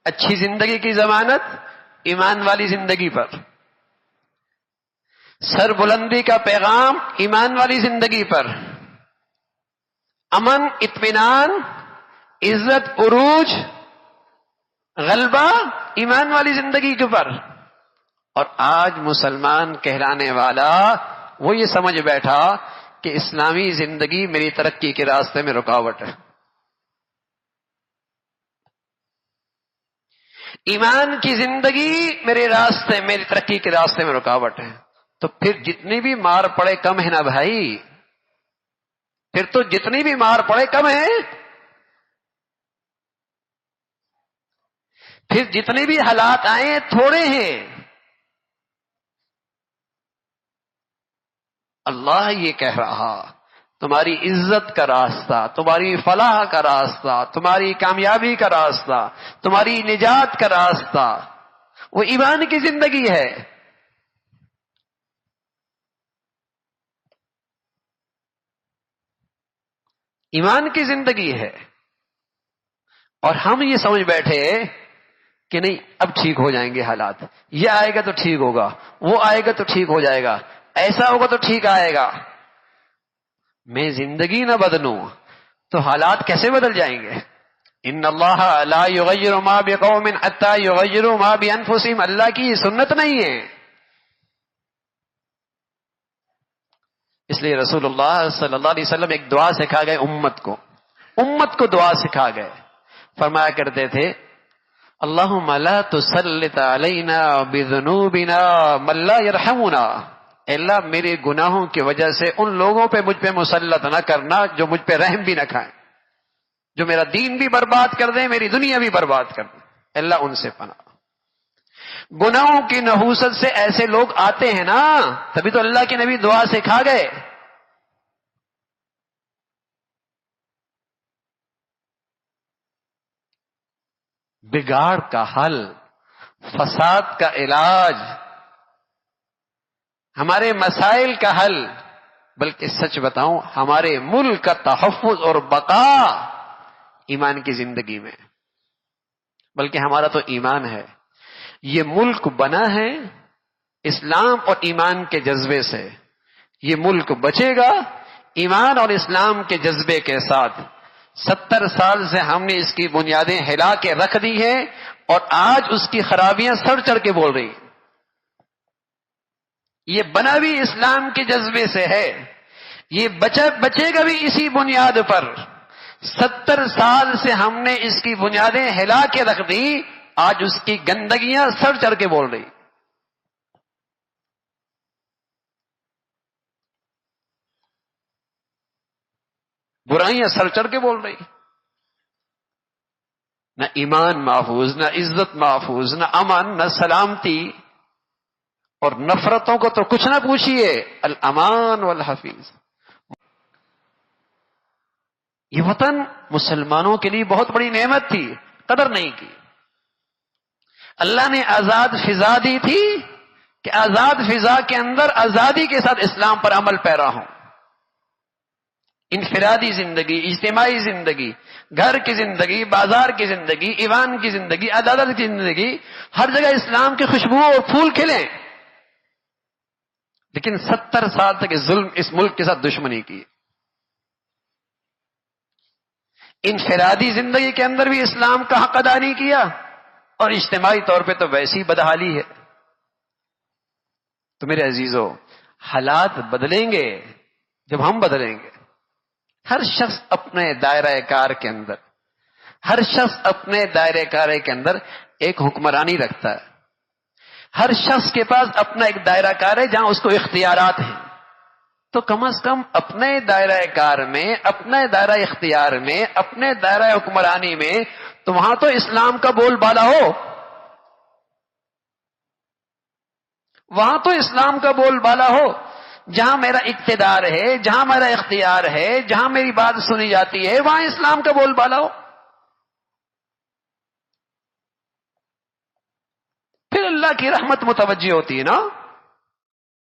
اچھی زندگی کی ضمانت ایمان والی زندگی پر، سر بلندی کا پیغام ایمان والی زندگی پر، امن، اطمینان، عزت، عروج، غلبہ ایمان والی زندگی کے پر۔ اور آج مسلمان کہلانے والا وہ یہ سمجھ بیٹھا کہ اسلامی زندگی میری ترقی کے راستے میں رکاوٹ ہے، ایمان کی زندگی میرے راستے، میری ترقی کے راستے میں رکاوٹ ہے۔ تو پھر جتنی بھی مار پڑے کم ہے نا بھائی، پھر تو جتنی بھی مار پڑے کم ہے، پھر جتنے بھی حالات آئے تھوڑے ہیں۔ اللہ یہ کہہ رہا تمہاری عزت کا راستہ، تمہاری فلاح کا راستہ، تمہاری کامیابی کا راستہ، تمہاری نجات کا راستہ وہ ایمان کی زندگی ہے۔ ایمان کی زندگی ہے۔ اور ہم یہ سمجھ بیٹھے کہ نہیں اب ٹھیک ہو جائیں گے حالات، یہ آئے گا تو ٹھیک ہوگا، وہ آئے گا تو ٹھیک ہو جائے گا، ایسا ہوگا تو ٹھیک آئے گا۔ میں زندگی نہ بدلوں تو حالات کیسے بدل جائیں گے؟ ان اللہ لا یغیر ما بقوم حتی یغیروا ما بانفسہم، اللہ کی یہ سنت نہیں ہے۔ اس لیے رسول اللہ صلی اللہ علیہ وسلم ایک دعا سکھا گئے امت کو دعا سکھا گئے، فرمایا کرتے تھے اللہم لا تسلط علینا بذنوبنا من لا یرحمنا، اے اللہ میرے گناہوں کی وجہ سے ان لوگوں پہ مجھ پہ مسلط نہ کرنا جو مجھ پہ رحم بھی نہ کھائیں، جو میرا دین بھی برباد کر دیں، میری دنیا بھی برباد کر دیں، اے اللہ ان سے پناہ۔ گناہوں کی نحوست سے ایسے لوگ آتے ہیں نا، تبھی تو اللہ کے نبی دعا سکھا گئے۔ بگاڑ کا حل، فساد کا علاج، ہمارے مسائل کا حل، بلکہ سچ بتاؤں ہمارے ملک کا تحفظ اور بقا ایمان کی زندگی میں، بلکہ ہمارا تو ایمان ہے۔ یہ ملک بنا ہے اسلام اور ایمان کے جذبے سے، یہ ملک بچے گا ایمان اور اسلام کے جذبے کے ساتھ۔ 70 سال سے ہم نے اس کی بنیادیں ہلا کے رکھ دی ہیں اور آج اس کی خرابیاں سر چڑھ کے بول رہی ہیں۔ یہ بنا بھی اسلام کے جذبے سے ہے، یہ بچے گا بھی اسی بنیاد پر۔ 70 سال سے ہم نے اس کی بنیادیں ہلا کے رکھ دی، آج اس کی گندگیاں سر چڑھ کے بول رہی۔ برائیاں سر چڑھ کے بول رہی، نہ ایمان محفوظ، نہ عزت محفوظ، نہ امن، نہ سلامتی، اور نفرتوں کو تو کچھ نہ پوچھئے، الامان والحفیظ۔ یہ وطن مسلمانوں کے لیے بہت بڑی نعمت تھی، قدر نہیں کی۔ اللہ نے آزاد فضا دی تھی کہ آزاد فضا کے اندر آزادی کے ساتھ اسلام پر عمل پیرا ہوں۔ انفرادی زندگی، اجتماعی زندگی، گھر کی زندگی، بازار کی زندگی، ایوان کی زندگی، عدالت کی زندگی، ہر جگہ اسلام کی خوشبو اور پھول کھلیں۔ لیکن 70 سال تک اس ظلم اس ملک کے ساتھ دشمنی کی۔ انفرادی زندگی کے اندر بھی اسلام کا حق ادا نہیں کیا، اور اجتماعی طور پہ تو ویسی بدحالی ہے۔ تو میرے عزیزو، حالات بدلیں گے جب ہم بدلیں گے۔ ہر شخص اپنے دائرہ کار کے اندر، ہر شخص اپنے دائرہ کار کے اندر ایک حکمرانی رکھتا ہے۔ ہر شخص کے پاس اپنا ایک دائرہ کار ہے جہاں اس کو اختیارات ہیں۔ تو کم از کم اپنے دائرہ کار میں، اپنے دائرہ اختیار میں، اپنے دائرہ حکمرانی میں تو وہاں تو اسلام کا بول بالا ہو، وہاں تو اسلام کا بول بالا ہو۔ جہاں میرا اقتدار ہے، جہاں میرا اختیار ہے، جہاں میری بات سنی جاتی ہے، وہاں اسلام کا بول بالا ہو۔ پھر اللہ کی رحمت متوجہ ہوتی ہے نا۔